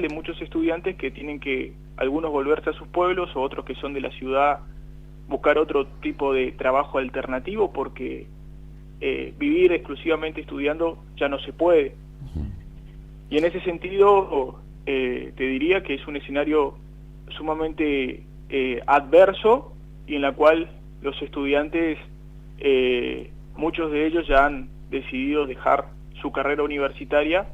de muchos estudiantes que tienen que, algunos volverse a sus pueblos o otros que son de la ciudad, buscar otro tipo de trabajo alternativo porque vivir exclusivamente estudiando ya no se puede. Y en ese sentido te diría que es un escenario sumamente adverso y en la cual los estudiantes, muchos de ellos ya han decidido dejar su carrera universitaria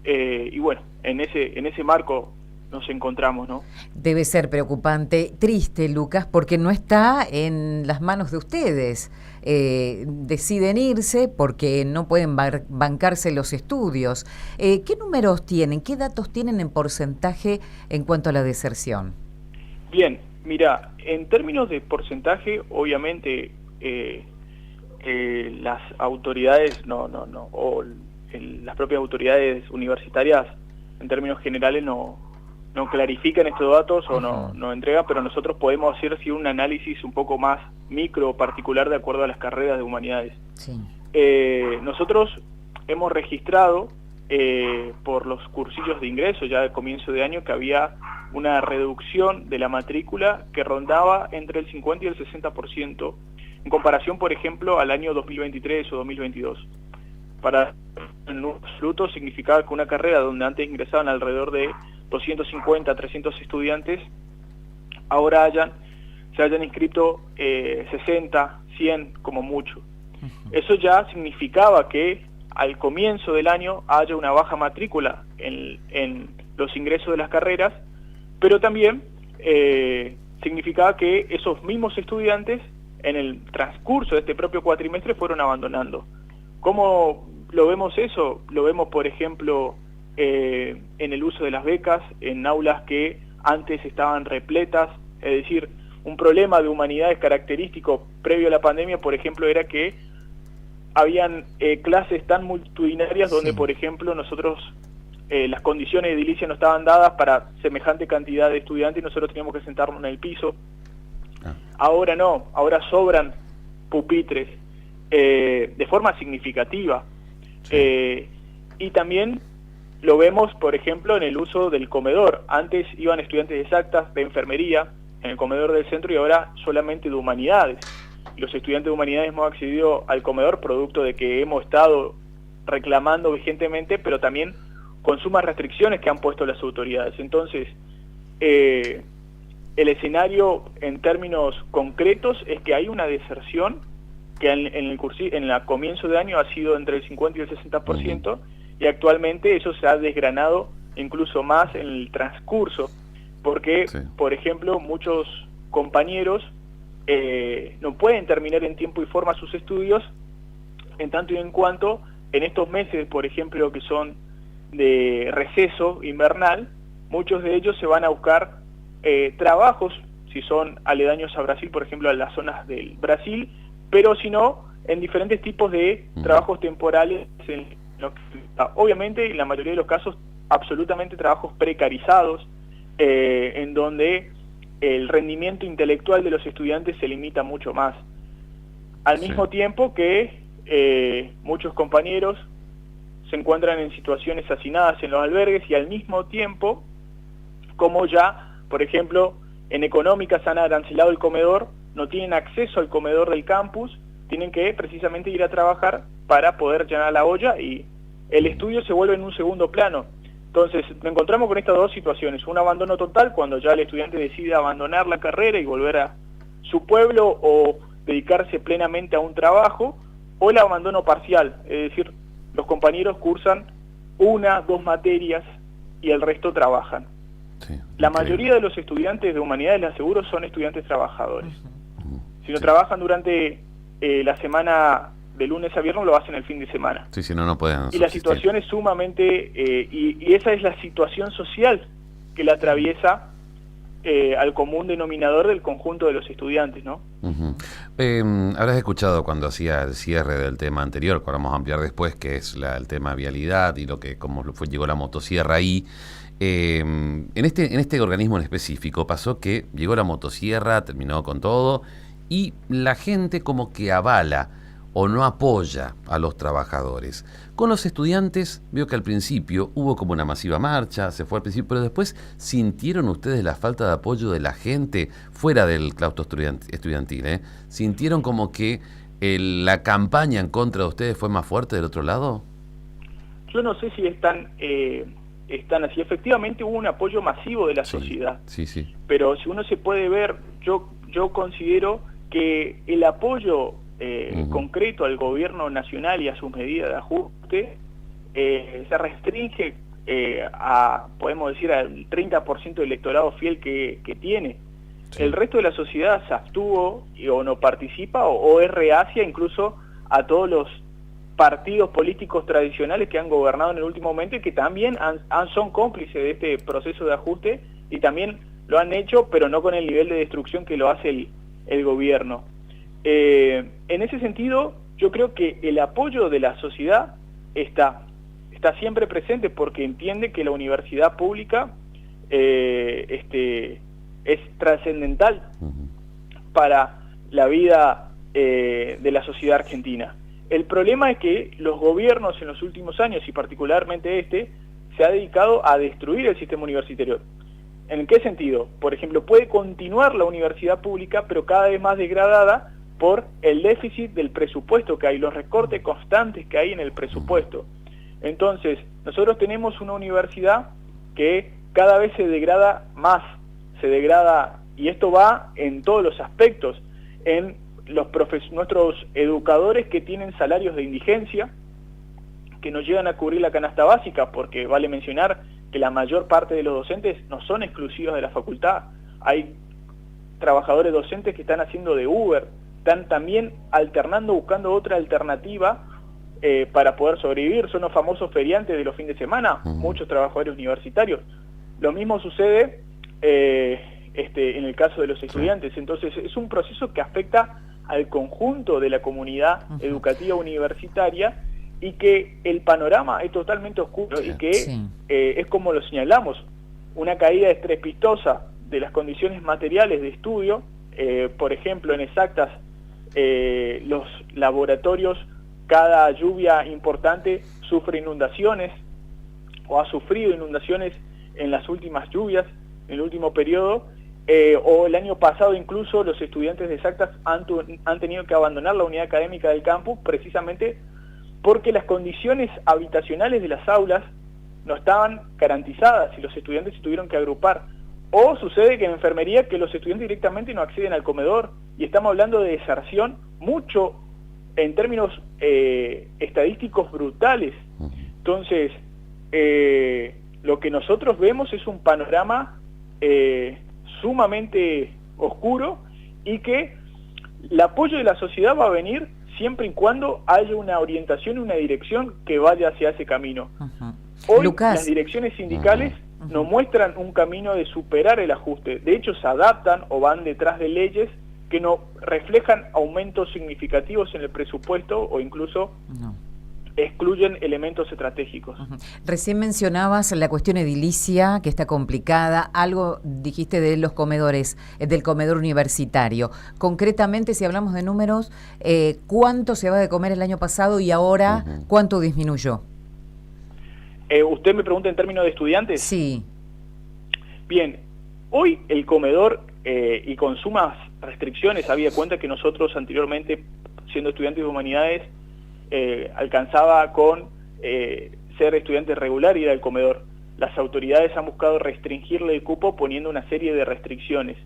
y bueno, en ese marco nos encontramos, ¿no? Debe ser preocupante, triste, Lucas, porque no está en las manos de ustedes. Deciden irse porque no pueden bancarse los estudios. ¿Qué números tienen? ¿Qué datos tienen en porcentaje en cuanto a la deserción? Bien, mira, en términos de porcentaje, obviamente las autoridades, las propias autoridades universitarias, en términos generales, no clarifican estos datos o no entregan, pero nosotros podemos hacer un análisis un poco más micro, particular, de acuerdo a las carreras de humanidades. Sí. Nosotros hemos registrado por los cursillos de ingreso ya de comienzo de año que había una reducción de la matrícula que rondaba entre el 50 y el 60% en comparación, por ejemplo, al año 2023 o 2022. Para en absoluto significaba que una carrera donde antes ingresaban alrededor de 250, 300 estudiantes, ahora se hayan inscrito 60, 100 como mucho. Eso ya significaba que al comienzo del año haya una baja matrícula en los ingresos de las carreras, pero también significaba que esos mismos estudiantes en el transcurso de este propio cuatrimestre fueron abandonando. ¿Cómo lo vemos eso? Lo vemos, por ejemplo, en el uso de las becas, en aulas que antes estaban repletas, es decir, un problema de humanidades característico previo a la pandemia, por ejemplo, era que habían clases tan multitudinarias donde, por ejemplo, nosotros, las condiciones de edilicia no estaban dadas para semejante cantidad de estudiantes y nosotros teníamos que sentarnos en el piso. Ahora no, ahora sobran pupitres de forma significativa. Y también lo vemos, por ejemplo, en el uso del comedor. Antes iban estudiantes de exactas, de enfermería, en el comedor del centro y ahora solamente de humanidades. Los estudiantes de humanidades hemos accedido al comedor producto de que hemos estado reclamando vigentemente, pero también con sumas restricciones que han puesto las autoridades. Entonces, el escenario en términos concretos es que hay una deserción que en el comienzo de año ha sido entre el 50 y el 60%, y actualmente eso se ha desgranado incluso más en el transcurso, porque, por ejemplo, muchos compañeros no pueden terminar en tiempo y forma sus estudios, en tanto y en cuanto en estos meses, por ejemplo, que son de receso invernal, muchos de ellos se van a buscar trabajos, si son aledaños a Brasil, por ejemplo, a las zonas del Brasil, pero si no, en diferentes tipos de trabajos temporales, obviamente, en la mayoría de los casos, absolutamente trabajos precarizados, en donde el rendimiento intelectual de los estudiantes se limita mucho más. Al mismo tiempo que muchos compañeros se encuentran en situaciones hacinadas en los albergues y al mismo tiempo, como ya, por ejemplo, en económicas han arancelado el comedor, no tienen acceso al comedor del campus, tienen que precisamente ir a trabajar para poder llenar la olla y el estudio se vuelve en un segundo plano. Entonces, nos encontramos con estas dos situaciones, un abandono total cuando ya el estudiante decide abandonar la carrera y volver a su pueblo o dedicarse plenamente a un trabajo, o el abandono parcial, es decir, los compañeros cursan 1, 2 materias y el resto trabajan. La mayoría de los estudiantes de humanidades, les aseguro, son estudiantes trabajadores. Si no trabajan durante la semana de lunes a viernes, lo hacen el fin de semana. Si no, no pueden subsistir. Y la situación es sumamente... y esa es la situación social que la atraviesa al común denominador del conjunto de los estudiantes, ¿no? Habrás escuchado cuando hacía el cierre del tema anterior, que vamos a ampliar después, que es el tema vialidad y cómo llegó la motosierra ahí. En este organismo en específico pasó que llegó la motosierra, terminó con todo, y la gente como que avala o no apoya a los trabajadores. Con los estudiantes, veo que al principio hubo como una masiva marcha, se fue al principio, pero después, ¿sintieron ustedes la falta de apoyo de la gente fuera del claustro estudiantil? ¿Sintieron como que la campaña en contra de ustedes fue más fuerte del otro lado? Yo no sé si están así. Efectivamente hubo un apoyo masivo de la sociedad. Sí, sí. Pero si uno se puede ver, yo considero que el apoyo concreto al gobierno nacional y a sus medidas de ajuste se restringe podemos decir, al 30% del electorado fiel que tiene. Sí. El resto de la sociedad se abstuvo o no participa o es reacia incluso a todos los partidos políticos tradicionales que han gobernado en el último momento y que también son cómplices de este proceso de ajuste y también lo han hecho, pero no con el nivel de destrucción que lo hace el gobierno. En ese sentido, yo creo que el apoyo de la sociedad está siempre presente porque entiende que la universidad pública es trascendental para la vida de la sociedad argentina. El problema es que los gobiernos en los últimos años, y particularmente se ha dedicado a destruir el sistema universitario. ¿En qué sentido? Por ejemplo, puede continuar la universidad pública, pero cada vez más degradada por el déficit del presupuesto que hay, los recortes constantes que hay en el presupuesto. Entonces, nosotros tenemos una universidad que cada vez se degrada más, y esto va en todos los aspectos, en nuestros educadores que tienen salarios de indigencia, que no llegan a cubrir la canasta básica, porque vale mencionar que la mayor parte de los docentes no son exclusivos de la facultad. Hay trabajadores docentes que están haciendo de Uber, están también alternando, buscando otra alternativa para poder sobrevivir. Son los famosos feriantes de los fines de semana, muchos trabajadores universitarios. Lo mismo sucede en el caso de los estudiantes. Entonces es un proceso que afecta al conjunto de la comunidad educativa universitaria y que el panorama es totalmente oscuro y que es como lo señalamos, una caída estrepitosa de las condiciones materiales de estudio. Por ejemplo, en Exactas, los laboratorios, cada lluvia importante sufre inundaciones o ha sufrido inundaciones en las últimas lluvias, en el último periodo, o el año pasado incluso los estudiantes de Exactas han tenido que abandonar la unidad académica del campus precisamente porque las condiciones habitacionales de las aulas no estaban garantizadas y los estudiantes se tuvieron que agrupar. O sucede que en enfermería que los estudiantes directamente no acceden al comedor y estamos hablando de deserción mucho en términos estadísticos brutales. Entonces, lo que nosotros vemos es un panorama sumamente oscuro y que el apoyo de la sociedad va a venir siempre y cuando haya una orientación y una dirección que vaya hacia ese camino. Hoy Lucas, las direcciones sindicales nos muestran un camino de superar el ajuste. De hecho, se adaptan o van detrás de leyes que no reflejan aumentos significativos en el presupuesto o incluso excluyen elementos estratégicos. Recién mencionabas la cuestión edilicia, que está complicada. Algo dijiste de los comedores, del comedor universitario. Concretamente, si hablamos de números, ¿cuánto se va de comer el año pasado y ahora cuánto disminuyó? ¿Usted me pregunta en términos de estudiantes? Sí. Bien, hoy el comedor y con sumas restricciones, había cuenta que nosotros anteriormente, siendo estudiantes de humanidades, alcanzaba con ser estudiante regular y ir al comedor. Las autoridades han buscado restringirle el cupo poniendo una serie de restricciones,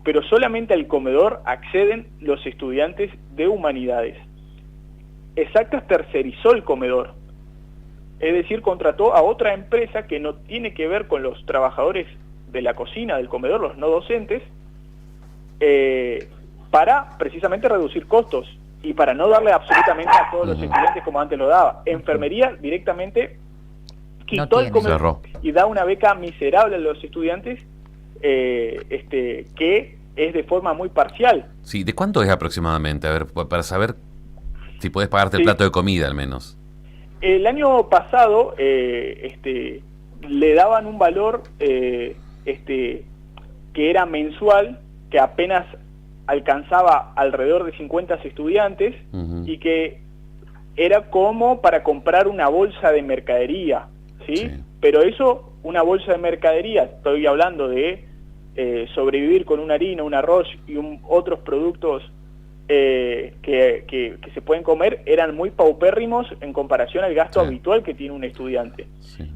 pero solamente al comedor acceden los estudiantes de humanidades. Exactas tercerizó el comedor, es decir, contrató a otra empresa que no tiene que ver con los trabajadores de la cocina del comedor, los no docentes, para precisamente reducir costos y para no darle absolutamente a todos los estudiantes como antes lo daba. Enfermería directamente quitó el comedor y da una beca miserable a los estudiantes que es de forma muy parcial. Sí, ¿de cuánto es aproximadamente? A ver, para saber si puedes pagarte el plato de comida al menos. El año pasado le daban un valor que era mensual, que apenas alcanzaba alrededor de 50 estudiantes y que era como para comprar una bolsa de mercadería, ¿sí? Pero eso, una bolsa de mercadería, estoy hablando de sobrevivir con una harina, un arroz y otros productos que se pueden comer, eran muy paupérrimos en comparación al gasto habitual que tiene un estudiante.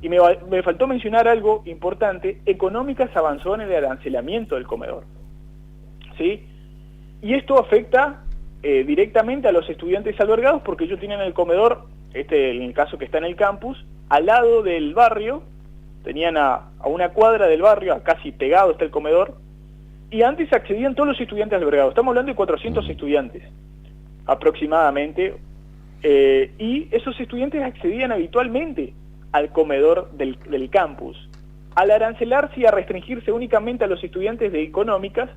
Y me faltó mencionar algo importante: Económicas avanzó en el arancelamiento del comedor, ¿sí? Y esto afecta directamente a los estudiantes albergados, porque ellos tienen el comedor, en el caso que está en el campus, al lado del barrio, tenían a una cuadra del barrio, casi pegado está el comedor, y antes accedían todos los estudiantes albergados. Estamos hablando de 400 estudiantes, aproximadamente, y esos estudiantes accedían habitualmente al comedor del campus. Al arancelarse y a restringirse únicamente a los estudiantes de económicas,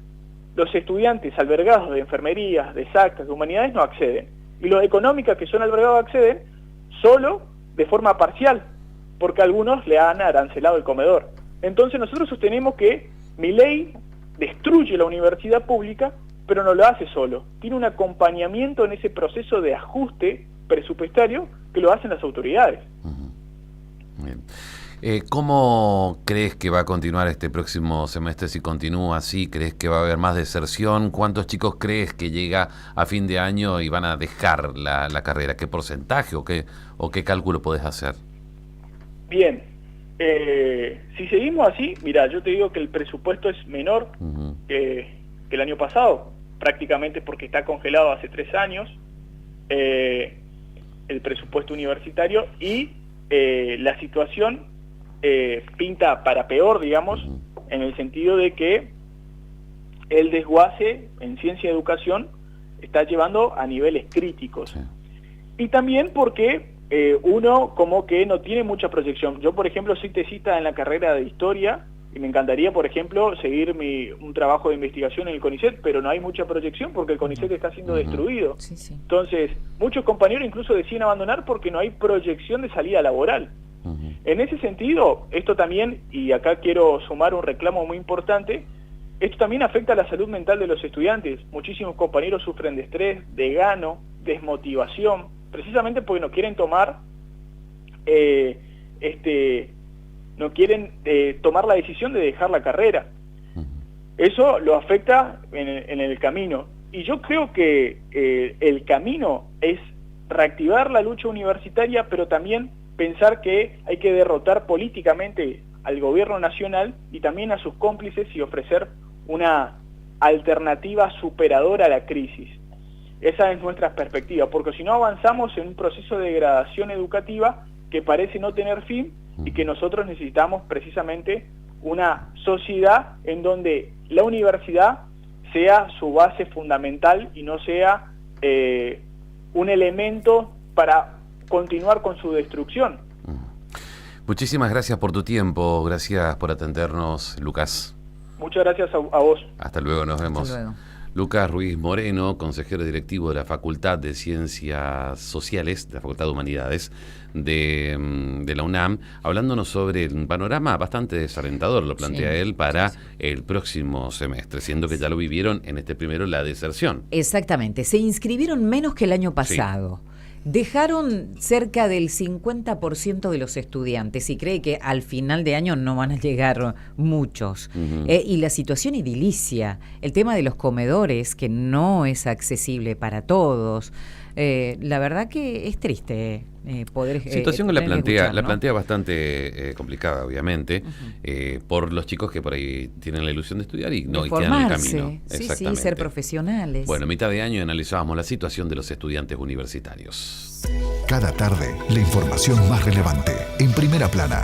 los estudiantes albergados de enfermerías, de exactas, de humanidades no acceden. Y los de económicas que son albergados acceden solo de forma parcial, porque algunos le han arancelado el comedor. Entonces nosotros sostenemos que Milei destruye la universidad pública, pero no lo hace solo. Tiene un acompañamiento en ese proceso de ajuste presupuestario que lo hacen las autoridades. Bien. ¿Cómo crees que va a continuar este próximo semestre? Si continúa así, ¿crees que va a haber más deserción? ¿Cuántos chicos crees que llega a fin de año y van a dejar la carrera? ¿Qué porcentaje o qué cálculo podés hacer? Bien, si seguimos así, mira, yo te digo que el presupuesto es menor que el año pasado, prácticamente porque está congelado hace 3 años el presupuesto universitario, y la situación pinta para peor, digamos, en el sentido de que el desguace en ciencia y educación está llevando a niveles críticos. Y también porque uno como que no tiene mucha proyección. Yo, por ejemplo, soy tesista en la carrera de Historia y me encantaría, por ejemplo, seguir un trabajo de investigación en el CONICET, pero no hay mucha proyección porque el CONICET está siendo destruido. Entonces, muchos compañeros incluso deciden abandonar porque no hay proyección de salida laboral. En ese sentido, esto también, y acá quiero sumar un reclamo muy importante, esto también afecta a la salud mental de los estudiantes. Muchísimos compañeros sufren de estrés, de gano, desmotivación, precisamente porque no quieren tomar tomar la decisión de dejar la carrera. Eso lo afecta en el camino. Y yo creo que el camino es reactivar la lucha universitaria, pero también pensar que hay que derrotar políticamente al gobierno nacional y también a sus cómplices y ofrecer una alternativa superadora a la crisis. Esa es nuestra perspectiva, porque si no avanzamos en un proceso de degradación educativa que parece no tener fin y que nosotros necesitamos precisamente una sociedad en donde la universidad sea su base fundamental y no sea un elemento para continuar con su destrucción. Muchísimas gracias por tu tiempo, gracias por atendernos, Lucas. Muchas gracias a vos. Hasta luego, nos vemos. Hasta luego. Lucas Ruiz Moreno, consejero directivo de la Facultad de Ciencias Sociales, de la Facultad de Humanidades de la UNAM, hablándonos sobre un panorama bastante desalentador, lo plantea él, para el próximo semestre, siendo que ya lo vivieron en este primero, la deserción. Exactamente, se inscribieron menos que el año pasado. Dejaron cerca del 50% de los estudiantes y cree que al final de año no van a llegar muchos. Y la situación edilicia, el tema de los comedores, que no es accesible para todos. La verdad que es triste poder... Situación que la plantea bastante complicada, obviamente, por los chicos que por ahí tienen la ilusión de estudiar y no quedan en el camino. Sí, ser profesionales. Bueno, a mitad de año analizábamos la situación de los estudiantes universitarios. Cada tarde, la información más relevante, en Primera Plana.